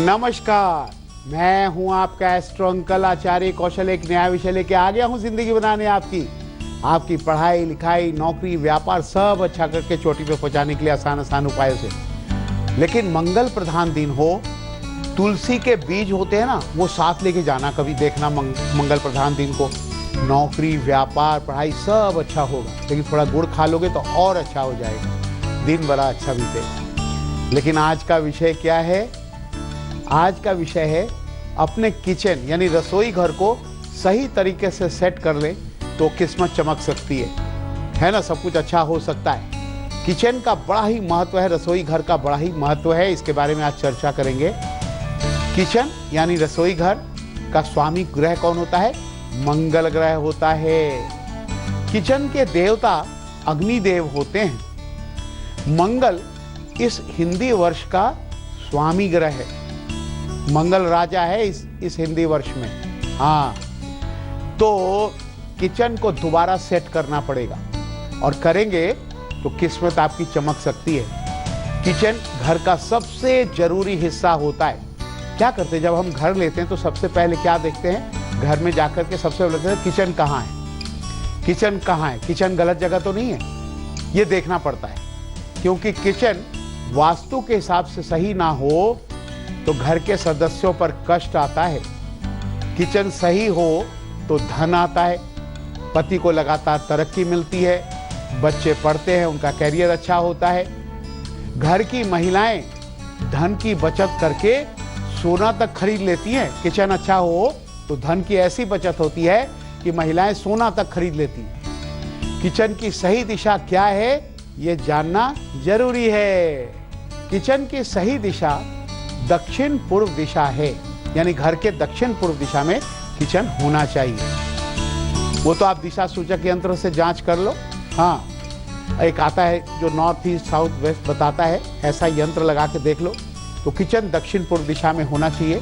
नमस्कार, मैं हूं आपका एस्ट्रो अंकल आचार्य कौशल। एक नया विषय लेके आ गया हूं जिंदगी बनाने आपकी पढ़ाई लिखाई नौकरी व्यापार सब अच्छा करके चोटी पे पहुंचाने के लिए आसान उपायों से। लेकिन मंगल प्रधान दिन हो, तुलसी के बीज होते हैं ना, वो साथ लेके जाना। कभी देखना मंगल प्रधान दिन को नौकरी व्यापार पढ़ाई सब अच्छा होगा, लेकिन थोड़ा गुड़ खा लोगे तो और अच्छा हो जाएगा, दिन बड़ा अच्छा बीतेगा। लेकिन आज का विषय क्या है? आज का विषय है अपने किचन यानी रसोई घर को सही तरीके से सेट कर ले तो किस्मत चमक सकती है ना। सब कुछ अच्छा हो सकता है। किचन का बड़ा ही महत्व है, रसोई घर का बड़ा ही महत्व है। इसके बारे में आज चर्चा करेंगे। किचन यानी रसोई घर का स्वामी ग्रह कौन होता है? मंगल ग्रह होता है। किचन के देवता अग्निदेव होते हैं। मंगल इस हिंदी वर्ष का स्वामी ग्रह है। मंगल राजा है इस हिंदी वर्ष में। हाँ, तो किचन को दोबारा सेट करना पड़ेगा और करेंगे तो किस्मत आपकी चमक सकती है। किचन घर का सबसे जरूरी हिस्सा होता है। क्या करते हैं जब हम घर लेते हैं तो सबसे पहले क्या देखते हैं? घर में जाकर के सबसे पहले देखते हैं किचन कहाँ है, किचन कहाँ है, किचन गलत जगह तो नहीं है, ये देखना पड़ता है। क्योंकि किचन वास्तु के हिसाब से सही ना हो तो घर के सदस्यों पर कष्ट आता है। किचन सही हो तो धन आता है, पति को लगातार तरक्की मिलती है, बच्चे पढ़ते हैं, उनका कैरियर अच्छा होता है। घर की महिलाएं धन की बचत करके सोना तक खरीद लेती हैं। किचन अच्छा हो तो धन की ऐसी बचत होती है कि महिलाएं सोना तक खरीद लेती हैं। किचन की सही दिशा क्या है ये जानना जरूरी है। किचन की सही दिशा दक्षिण पूर्व दिशा है, यानी घर के दक्षिण पूर्व दिशा में किचन होना चाहिए। वो तो आप दिशा सूचक यंत्र से जांच कर लो। हाँ, एक आता है जो नॉर्थ ईस्ट साउथ वेस्ट बताता है, ऐसा यंत्र लगा के देख लो। तो किचन दक्षिण पूर्व दिशा में होना चाहिए,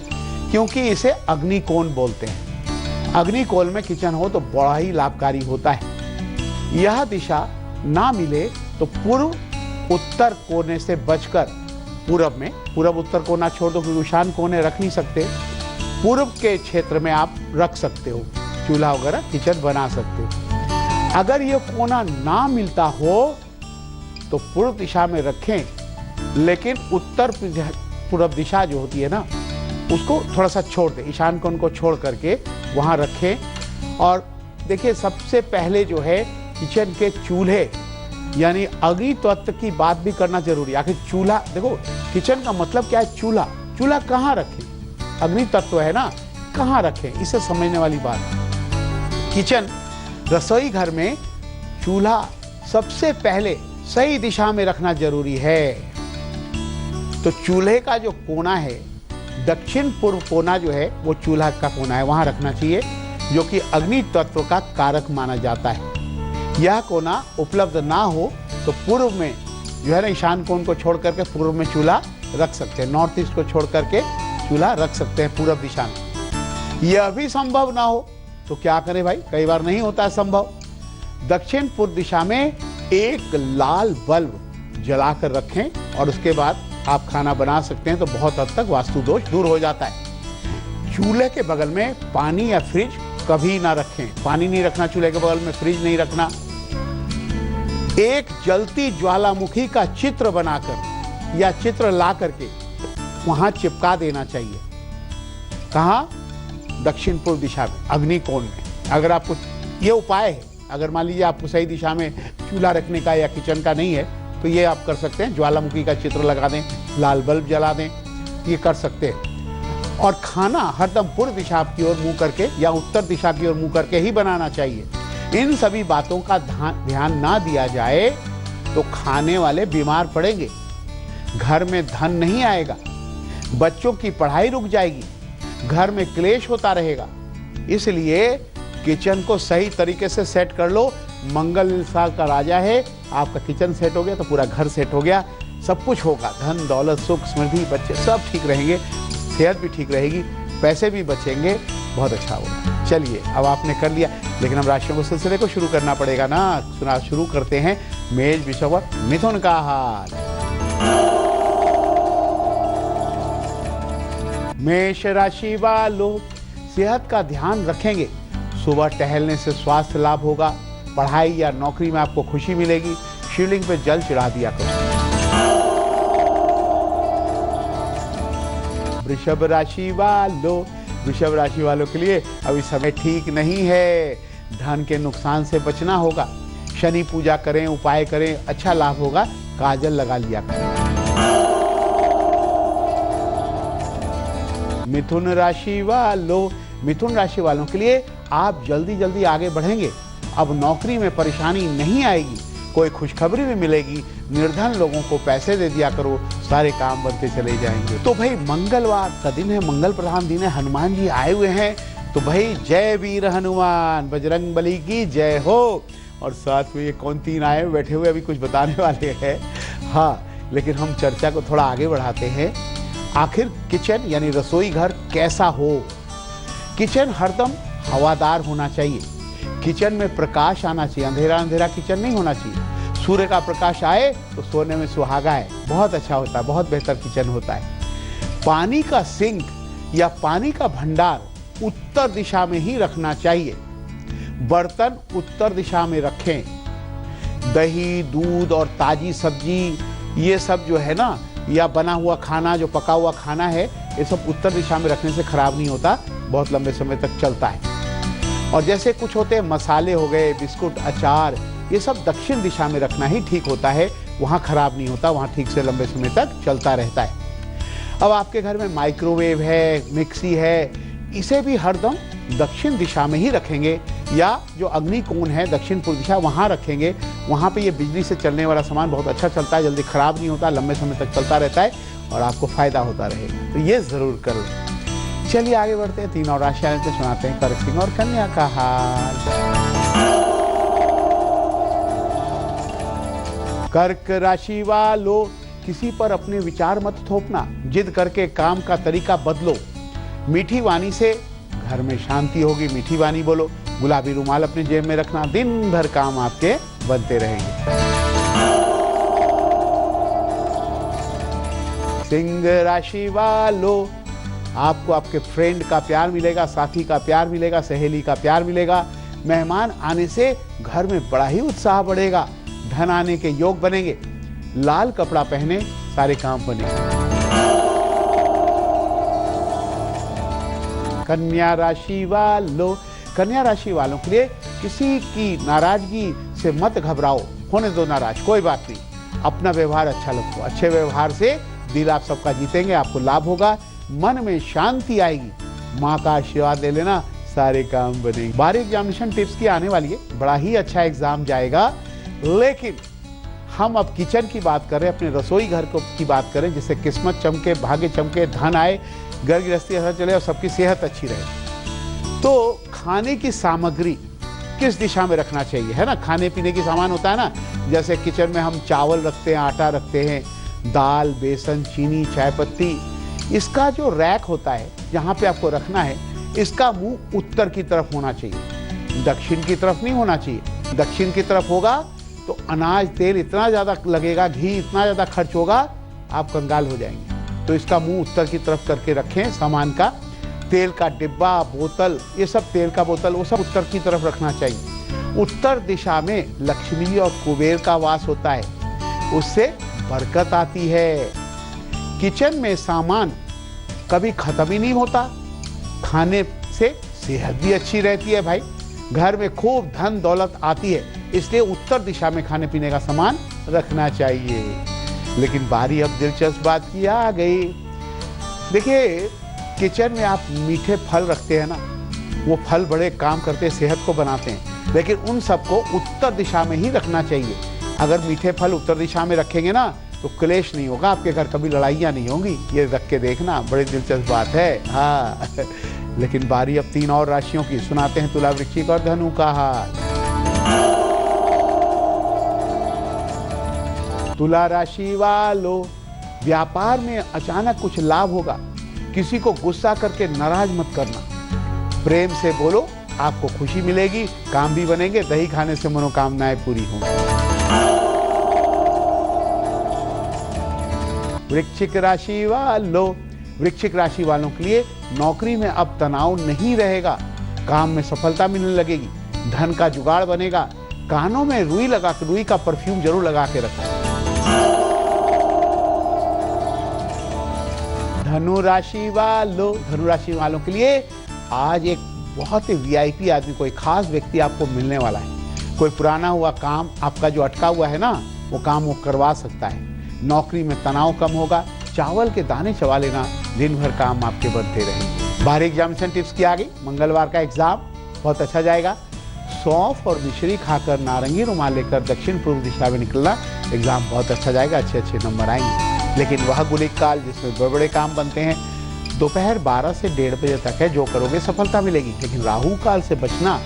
क्योंकि इसे अग्निकोण बोलते हैं। अग्निकोण में किचन हो तो बड़ा ही लाभकारी होता है। यह दिशा ना मिले तो पूर्व उत्तर कोने से बचकर पूरब में, पूरब उत्तर कोना छोड़ दो क्योंकि ईशान कोने रख नहीं सकते, पूर्व के क्षेत्र में आप रख सकते हो, चूल्हा वगैरह किचन बना सकते हो। अगर ये कोना ना मिलता हो तो पूर्व दिशा में रखें, लेकिन उत्तर पूर्व दिशा जो होती है ना उसको थोड़ा सा छोड़ दें, ईशान कोण को छोड़ करके वहां रखें। और देखिए सबसे पहले जो है किचन के चूल्हे यानी अग्नि तत्व की बात भी करना जरूरी है। आखिर चूल्हा, देखो किचन का मतलब क्या है? चूल्हा, चूल्हा कहाँ रखें? अग्नि तत्व है ना, कहाँ रखें, इसे समझने वाली बात। किचन रसोई घर में चूल्हा सबसे पहले सही दिशा में रखना जरूरी है। तो चूल्हे का जो कोना है, दक्षिण पूर्व कोना जो है वो चूल्हा का कोना है, वहां रखना चाहिए, जो कि अग्नि तत्व का कारक माना जाता है। यह कोना उपलब्ध ना हो तो पूर्व में जो है ना, ईशान कोण को छोड़ करके पूर्व में चूल्हा रख सकते हैं, नॉर्थ ईस्ट को छोड़ करके चूल्हा रख सकते हैं पूर्व दिशा में। यह भी संभव ना हो तो क्या करें भाई? कई बार नहीं होता है संभव। दक्षिण पूर्व दिशा में एक लाल बल्ब जलाकर रखें और उसके बाद आप खाना बना सकते हैं, तो बहुत हद तक वास्तु दोष दूर हो जाता है। चूल्हे के बगल में पानी या फ्रिज कभी ना रखें, पानी नहीं रखना चूल्हे के बगल में, फ्रिज नहीं रखना। एक जलती ज्वालामुखी का चित्र बनाकर या चित्र ला करके वहां चिपका देना चाहिए। कहाँ? दक्षिण पूर्व दिशा में, अग्निकोण में। अगर आपको ये उपाय है, अगर मान लीजिए आपको सही दिशा में चूल्हा रखने का या किचन का नहीं है तो ये आप कर सकते हैं, ज्वालामुखी का चित्र लगा दें, लाल बल्ब जला दें, ये कर सकते हैं। और खाना हरदम पूर्व दिशा की ओर मुंह करके या उत्तर दिशा की ओर मुंह करके ही बनाना चाहिए। इन सभी बातों का ध्यान ना दिया जाए तो खाने वाले बीमार पड़ेंगे, घर में धन नहीं आएगा, बच्चों की पढ़ाई रुक जाएगी, घर में क्लेश होता रहेगा। इसलिए किचन को सही तरीके से सेट कर लो। मंगल इस साल का राजा है, आपका किचन सेट हो गया तो पूरा घर सेट हो गया, सब कुछ होगा, धन दौलत सुख समृद्धि, बच्चे सब ठीक रहेंगे, सेहत भी ठीक रहेगी, पैसे भी बचेंगे, बहुत अच्छा होगा। चलिए, अब आपने कर लिया, लेकिन हम राशियों के सिलसिले को शुरू करना पड़ेगा ना। शुरू करते हैं मेष वृषभ और मिथुन का हाल। मेष राशि वालों, सेहत का ध्यान रखेंगे। सुबह टहलने से स्वास्थ्य लाभ होगा। पढ़ाई या नौकरी में आपको खुशी मिलेगी। शिवलिंग पे जल चढ़ा दिया करो। वृषभ राशि वालों, वृषभ राशि वालों के लिए अभी समय ठीक नहीं है। धन के नुकसान से बचना होगा। शनि पूजा करें, उपाय करें, अच्छा लाभ होगा। काजल लगा लिया करें। मिथुन राशि वालों, मिथुन राशि वालों के लिए आप जल्दी जल्दी आगे बढ़ेंगे। अब नौकरी में परेशानी नहीं आएगी। कोई खुशखबरी भी मिलेगी। निर्धन लोगों को पैसे दे दिया करो, सारे काम बनते चले जाएंगे। तो भाई मंगलवार का दिन है, मंगल प्रधान दिन है, हनुमान जी आए हुए हैं। तो भाई जय वीर हनुमान, बजरंग बली की जय हो। और साथ में ये कौन तीन आए बैठे हुए अभी कुछ बताने वाले हैं। हाँ, लेकिन हम चर्चा को थोड़ा आगे बढ़ाते हैं। आखिर किचन यानी रसोई घर कैसा हो? किचन हरदम हवादार होना चाहिए। किचन में प्रकाश आना चाहिए। अंधेरा अंधेरा किचन नहीं होना चाहिए। सूर्य का प्रकाश आए तो सोने में सुहागा है। बहुत अच्छा होता है, बहुत बेहतर किचन होता है। पानी का सिंक या पानी का भंडार उत्तर दिशा में ही रखना चाहिए। बर्तन उत्तर दिशा में रखें। दही, दूध और ताजी सब्जी, ये सब जो है ना, या बना हुआ खाना, जो पका हुआ खाना है, ये सब उत्तर दिशा में रखने से खराब नहीं होता, बहुत लंबे समय तक चलता है। और जैसे कुछ होते हैं मसाले हो गए, बिस्कुट, अचार, ये सब दक्षिण दिशा में रखना ही ठीक होता है। वहाँ खराब नहीं होता, वहाँ ठीक से लंबे समय तक चलता रहता है। अब आपके घर में माइक्रोवेव है, मिक्सी है, इसे भी हरदम दक्षिण दिशा में ही रखेंगे। या जो अग्नि कोण है दक्षिण पूर्व दिशा, वहाँ रखेंगे। वहाँ पे ये बिजली से चलने वाला सामान बहुत अच्छा चलता है, जल्दी खराब नहीं होता, लंबे समय तक चलता रहता है और आपको फायदा होता रहेगा। तो ये जरूर करो। चलिए आगे बढ़ते हैं। तीन और राशियां को सुनाते हैं, कर्क, सिंह और कन्या का हाल। कर्क राशि वालों, किसी पर अपने विचार मत थोपना। जिद करके काम का तरीका बदलो। मीठी वाणी से घर में शांति होगी। मीठी वाणी बोलो। गुलाबी रुमाल अपने जेब में रखना। दिन भर काम आपके बनते रहेंगे। सिंह राशि वालों, आपको आपके फ्रेंड का प्यार मिलेगा, साथी का प्यार मिलेगा, सहेली का प्यार मिलेगा। मेहमान आने से घर में बड़ा ही उत्साह बढ़ेगा। धन आने के योग बनेंगे। लाल कपड़ा पहने, सारे काम बनेंगे। कन्या राशि वालों, कन्या राशि वालों के लिए किसी की नाराजगी से मत घबराओ। होने दो नाराज, कोई बात नहीं। अपना व्यवहार अच्छा रखो। अच्छे व्यवहार से दिल आप सबका जीतेंगे, आपको लाभ होगा, मन में शांति आएगी। माँ का आशीर्वाद ले लेना, सारे काम बनेंगे। 12 एग्जामिनेशन टिप्स की आने वाली है, बड़ा ही अच्छा एग्जाम जाएगा। लेकिन हम अब किचन की बात करें, अपने रसोई घर की बात करें, जिससे किस्मत चमके, भाग्य चमके, धन आए, घर गृहस्थी अच्छा चले और सबकी सेहत अच्छी रहे। तो खाने की सामग्री किस दिशा में रखना चाहिए, है ना? खाने पीने की सामान होता है ना, जैसे किचन में हम चावल रखते हैं, आटा रखते हैं, दाल, बेसन, चीनी, चाय पत्ती। इसका जो रैक होता है, जहाँ पे आपको रखना है, इसका मुंह उत्तर की तरफ होना चाहिए, दक्षिण की तरफ नहीं होना चाहिए। दक्षिण की तरफ होगा तो अनाज, तेल इतना ज़्यादा लगेगा, घी इतना ज़्यादा खर्च होगा, आप कंगाल हो जाएंगे। तो इसका मुंह उत्तर की तरफ करके रखें। सामान का तेल का डिब्बा, बोतल, ये सब तेल का बोतल, वो सब उत्तर की तरफ रखना चाहिए। उत्तर दिशा में लक्ष्मी और कुबेर का वास होता है, उससे बरकत आती है। किचन में सामान कभी खत्म ही नहीं होता। खाने से सेहत भी अच्छी रहती है भाई। घर में खूब धन दौलत आती है, इसलिए उत्तर दिशा में खाने पीने का सामान रखना चाहिए। लेकिन बारी अब दिलचस्प बात की आ गई। देखिए, किचन में आप मीठे फल रखते हैं ना, वो फल बड़े काम करते हैं, सेहत को बनाते हैं, लेकिन उन सबको उत्तर दिशा में ही रखना चाहिए। अगर मीठे फल उत्तर दिशा में रखेंगे ना, तो क्लेश नहीं होगा आपके घर, कभी लड़ाइयाँ नहीं होंगी। ये रख के देखना, बड़ी दिलचस्प बात है। हाँ लेकिन बारी अब तीन और राशियों की, सुनाते हैं तुला, वृश्चिक और धनु का हाल। तुला राशि वालों, व्यापार में अचानक कुछ लाभ होगा। किसी को गुस्सा करके नाराज मत करना। प्रेम से बोलो, आपको खुशी मिलेगी, काम भी बनेंगे, दही खाने से मनोकामनाएं पूरी होंगी। वृश्चिक राशि वालों, वृश्चिक राशि वालों के लिए नौकरी में अब तनाव नहीं रहेगा, काम में सफलता मिलने लगेगी, धन का जुगाड़ बनेगा। कानों में रुई का परफ्यूम जरूर लगा के रखें। धनु राशि वालों के लिए आज एक बहुत ही वीआईपी आदमी, कोई खास व्यक्ति आपको मिलने वाला है। कोई पुराना हुआ काम आपका जो अटका हुआ है ना, वो काम वो करवा सकता है। नौकरी में तनाव कम होगा। चावल के दाने चबा लेना, दिन भर काम आपके बनते रहेंगे। बाहर एग्जामिनेशन टिप्स की आ गई। मंगलवार का एग्जाम बहुत अच्छा जाएगा। सौंफ और मिश्री खाकर नारंगी रुमाल लेकर दक्षिण पूर्व दिशा में निकलना, एग्जाम बहुत अच्छा जाएगा, अच्छे नंबर आएंगे। लेकिन वह गुलिक काल जिसमें बड़े बड़े काम बनते हैं, दोपहर 12 से 1:30 बजे तक है। जो करोगे सफलता मिलेगी। लेकिन राहु काल से बचना।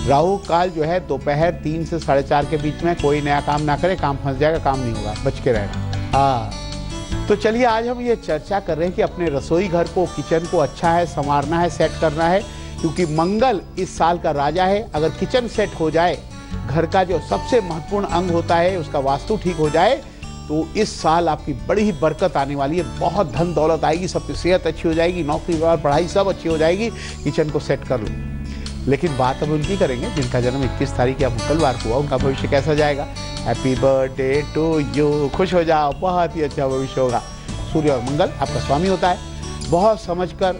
राहु काल जो है दोपहर 3 से 4:30 के बीच में कोई नया काम ना करे, काम फंस जाएगा, काम नहीं होगा, बच के रहना। तो चलिए आज हम ये चर्चा कर रहे हैं कि अपने रसोई घर को, किचन को अच्छा है संवारना है, सेट करना है, क्योंकि मंगल इस साल का राजा है। अगर किचन सेट हो जाए, घर का जो सबसे महत्वपूर्ण अंग होता है उसका वास्तु ठीक हो जाए, तो इस साल आपकी बड़ी ही बरकत आने वाली है। बहुत धन दौलत आएगी, सबकी सेहत अच्छी हो जाएगी, नौकरी और पढ़ाई सब अच्छी हो जाएगी। किचन को सेट कर लो। लेकिन बात अब उनकी करेंगे जिनका जन्म 21 तारीख या मंगलवार को हुआ, उनका भविष्य कैसा जाएगा। हैप्पी बर्थडे टू यू, खुश हो जाओ, बहुत ही अच्छा भविष्य होगा। सूर्य और मंगल आपका स्वामी होता है। बहुत समझकर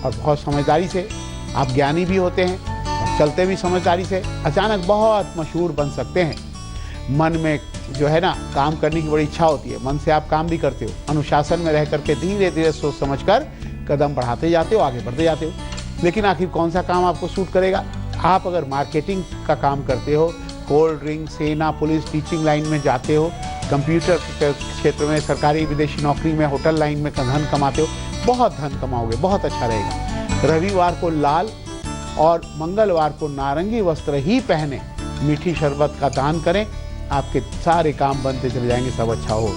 और बहुत समझदारी से आप ज्ञानी भी होते हैं और चलते भी समझदारी से। अचानक बहुत मशहूर बन सकते हैं। मन में जो है ना, काम करने की बड़ी इच्छा होती है, मन से आप काम भी करते हो। अनुशासन में रह करके धीरे धीरे सोच समझकर कदम बढ़ाते जाते हो, आगे बढ़ते जाते हो। लेकिन आखिर कौन सा काम आपको सूट करेगा। आप अगर मार्केटिंग का काम करते हो, कोल्ड ड्रिंक, सेना, पुलिस, टीचिंग लाइन में जाते हो, कंप्यूटर के क्षेत्र में, सरकारी विदेशी नौकरी में, होटल लाइन में धन कमाते हो, बहुत धन कमाओगे, बहुत अच्छा रहेगा। रविवार को लाल और मंगलवार को नारंगी वस्त्र ही पहने, मीठी शरबत का दान करें, आपके सारे काम बनते चले जाएंगे, सब अच्छा हो।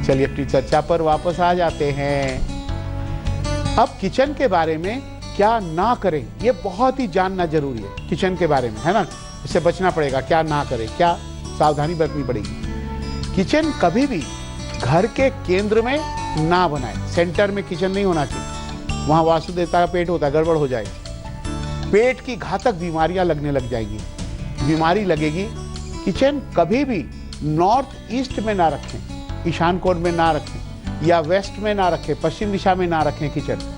चलिए अपनी चर्चा पर वापस आ जाते हैं। अब किचन के बारे में क्या ना करें, ये बहुत ही जानना जरूरी है। किचन के बारे में है ना, इससे बचना पड़ेगा। क्या ना करें, क्या सावधानी बरतनी पड़ेगी। किचन कभी भी घर के केंद्र में ना बनाए। सेंटर में किचन नहीं होना चाहिए, वहां वास्तु देवता का पेट होता है, गड़बड़ हो जाएगी। पेट की घातक बीमारियां लगने लग जाएगी, बीमारी लगेगी। किचन कभी भी नॉर्थ ईस्ट में ना रखें, ईशान कोण में ना रखें, या वेस्ट में ना रखें, पश्चिम दिशा में ना रखें किचन।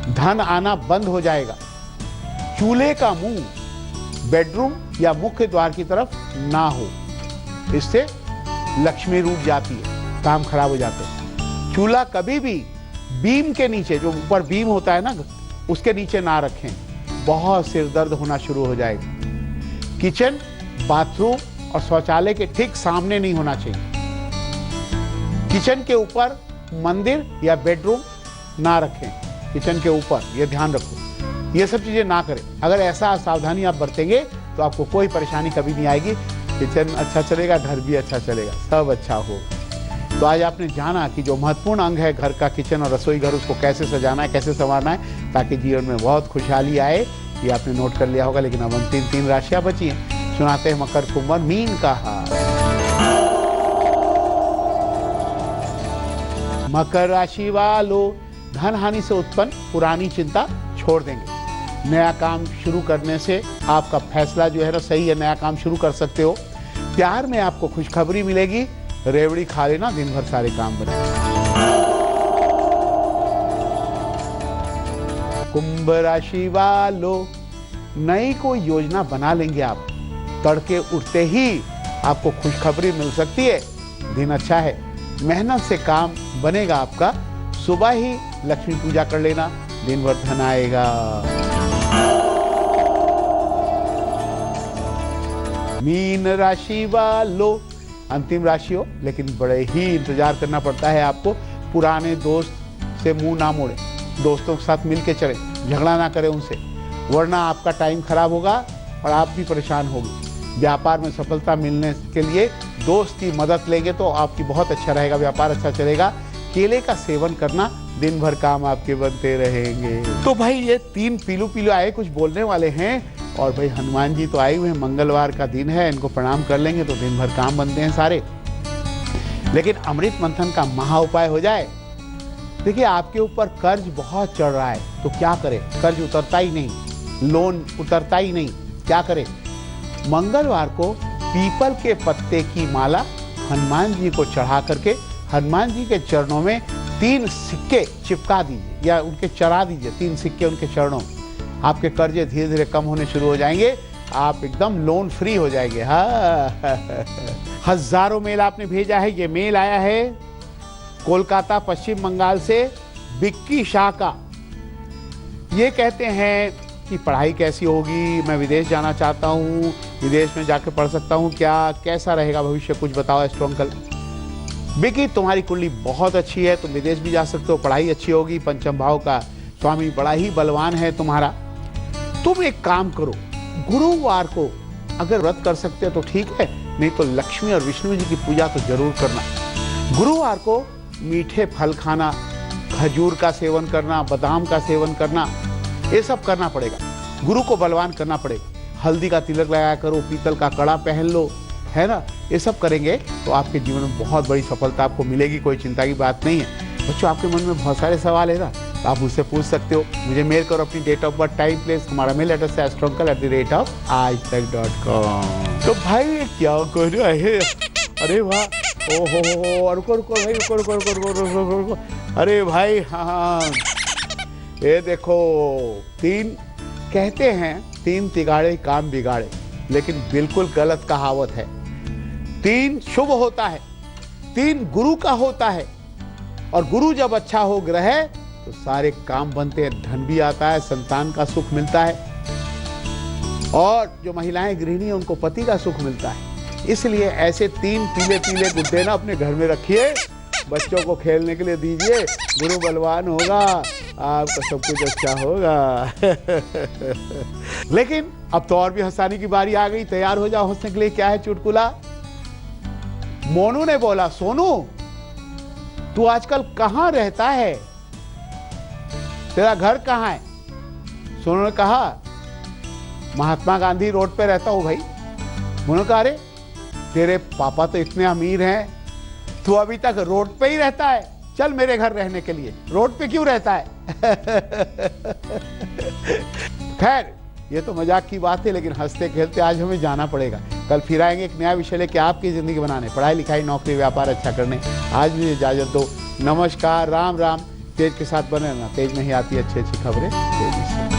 धन आना बंद हो जाएगा। चूल्हे का मुंह बेडरूम या मुख्य द्वार की तरफ ना हो, इससे लक्ष्मी रूठ जाती है, काम खराब हो जाते हैं। चूल्हा कभी भी बीम के नीचे, जो ऊपर बीम होता है ना, उसके नीचे ना रखें, बहुत सिर दर्द होना शुरू हो जाएगा। किचन बाथरूम और शौचालय के ठीक सामने नहीं होना चाहिए। किचन के ऊपर मंदिर या बेडरूम ना रखें, किचन के ऊपर, ये ध्यान रखो। ये सब चीजें ना करें। अगर ऐसा सावधानी आप बरतेंगे तो आपको कोई परेशानी कभी नहीं आएगी। किचन अच्छा चलेगा, घर भी अच्छा चलेगा, सब अच्छा हो। तो आज आपने जाना कि जो महत्वपूर्ण अंग है घर का, किचन और रसोई घर, उसको कैसे सजाना है, कैसे संवारना है, ताकि जीवन में बहुत खुशहाली आए। ये आपने नोट कर लिया होगा। लेकिन अब अंतिम 3 राशियां बची हैं। सुनाते हैं मकर, कुंभ और मीन का हाल। मकर राशि वालों, धन हानि से उत्पन्न पुरानी चिंता छोड़ देंगे। नया काम शुरू करने से आपका फैसला जो है ना सही है, नया काम शुरू कर सकते हो। प्यार में आपको खुशखबरी मिलेगी। रेवड़ी खा लेना, दिन भर सारे काम बनेंगे। कुंभ राशि वालों, नई कोई योजना बना लेंगे आप। तड़के उठते ही आपको खुशखबरी मिल सकती है, दिन अच्छा है। मेहनत से काम बनेगा आपका। सुबह ही लक्ष्मी पूजा कर लेना, दिन भर धन आएगा। मीन राशि वालों, अंतिम राशि हो, लेकिन बड़े ही इंतजार करना पड़ता है आपको। पुराने दोस्त से मुंह ना मोड़े, दोस्तों के साथ मिलके चले, झगड़ा ना करें उनसे, वरना आपका टाइम खराब होगा और आप भी परेशान होंगे। व्यापार में सफलता मिलने के लिए दोस्त की मदद लेंगे तो आपकी बहुत अच्छा रहेगा, व्यापार अच्छा चलेगा। केले का सेवन करना, दिन भर काम आपके बनते रहेंगे। तो भाई ये 3 पीलू पीलू आए, कुछ बोलने वाले हैं। और भाई हनुमान जी तो आए हुए हैं, मंगलवार का दिन है, इनको प्रणाम कर लेंगे तो दिन भर काम बनते हैं सारे। लेकिन अमृत मंथन का महा उपाय हो जाए देखिए आपके ऊपर कर्ज बहुत चढ़ रहा है, तो क्या करें? कर्ज उतरता ही नहीं, लोन उतरता ही नहीं, क्या करें? मंगलवार को पीपल के पत्ते की माला हनुमान जी को चढ़ा करके हनुमान जी के चरणों में 3 सिक्के चिपका दीजिए या उनके चढ़ा दीजिए, 3 सिक्के उनके चरणों में। आपके कर्जे धीरे धीरे कम होने शुरू हो जाएंगे, आप एकदम लोन फ्री हो जाएंगे। हाँ हजारों मेल आपने भेजा है। ये मेल आया है कोलकाता पश्चिम बंगाल से बिक्की शाह का। ये कहते हैं कि पढ़ाई कैसी होगी, मैं विदेश जाना चाहता हूँ, विदेश में जाकर पढ़ सकता हूँ क्या, कैसा रहेगा भविष्य, कुछ बताओ एस्ट्रो अंकल। बिक्की तुम्हारी कुंडली बहुत अच्छी है, तुम विदेश भी जा सकते हो, पढ़ाई अच्छी होगी, पंचम भाव का स्वामी बड़ा ही बलवान है तुम्हारा। तुम एक काम करो, गुरुवार को अगर व्रत कर सकते हो तो ठीक है, नहीं तो लक्ष्मी और विष्णु जी की पूजा तो जरूर करना। गुरुवार को मीठे फल खाना, खजूर का सेवन करना, बादाम का सेवन करना, ये सब करना पड़ेगा। गुरु को बलवान करना पड़ेगा। हल्दी का तिलक लगाया करो, पीतल का कड़ा पहन लो, है ना। ये सब करेंगे तो आपके जीवन में बहुत बड़ी सफलता आपको मिलेगी, कोई चिंता की बात नहीं है। बच्चों आपके मन में बहुत सारे सवाल है ना, तो आप मुझसे पूछ सकते हो। मुझे मेल करो अपनी date of birth, time, place. हमारा मेल एड्रेस है astrouncle@aajtak.com। तो भाई क्या कर रहा है? अरे वाह, ओहो, रुको रुको भाई, रुको रुको रुको रुको रुको रुको। अरे भाई हाँ, ये देखो 3 कहते हैं 3 तिगाड़े काम बिगाड़े, लेकिन बिल्कुल गलत कहावत है। 3 शुभ होता है, 3 गुरु का होता है, और गुरु जब अच्छा हो ग्रह तो सारे काम बनते हैं, धन भी आता है, संतान का सुख मिलता है, और जो महिलाएं गृहिणी हैं उनको पति का सुख मिलता है। इसलिए ऐसे 3 पीले पीले गुड्डे ना अपने घर में रखिए, बच्चों को खेलने के लिए दीजिए, गुरु बलवान होगा, आपका सब कुछ अच्छा होगा। लेकिन अब तो और भी हंसाने की बारी आ गई, तैयार हो जाओ हंसने के लिए। क्या है चुटकुला? मोनू ने बोला, सोनू तू आजकल कहां रहता है, तेरा घर कहां है? सोनू ने कहा, महात्मा गांधी रोड पे रहता हूं भाई। मोनू कहा, अरे तेरे पापा तो इतने अमीर हैं, तू अभी तक रोड पे ही रहता है, चल मेरे घर रहने के लिए। रोड पे क्यों रहता है? खैर ये तो मजाक की बात है, लेकिन हंसते खेलते आज हमें जाना पड़ेगा। कल फिर आएंगे एक नया विषय लेके आपकी जिंदगी बनाने, पढ़ाई लिखाई नौकरी व्यापार अच्छा करने। आज मुझे इजाजत दो, नमस्कार, राम राम। तेज के साथ बने रहना, तेज नहीं आती अच्छी अच्छी खबरें तेजी से।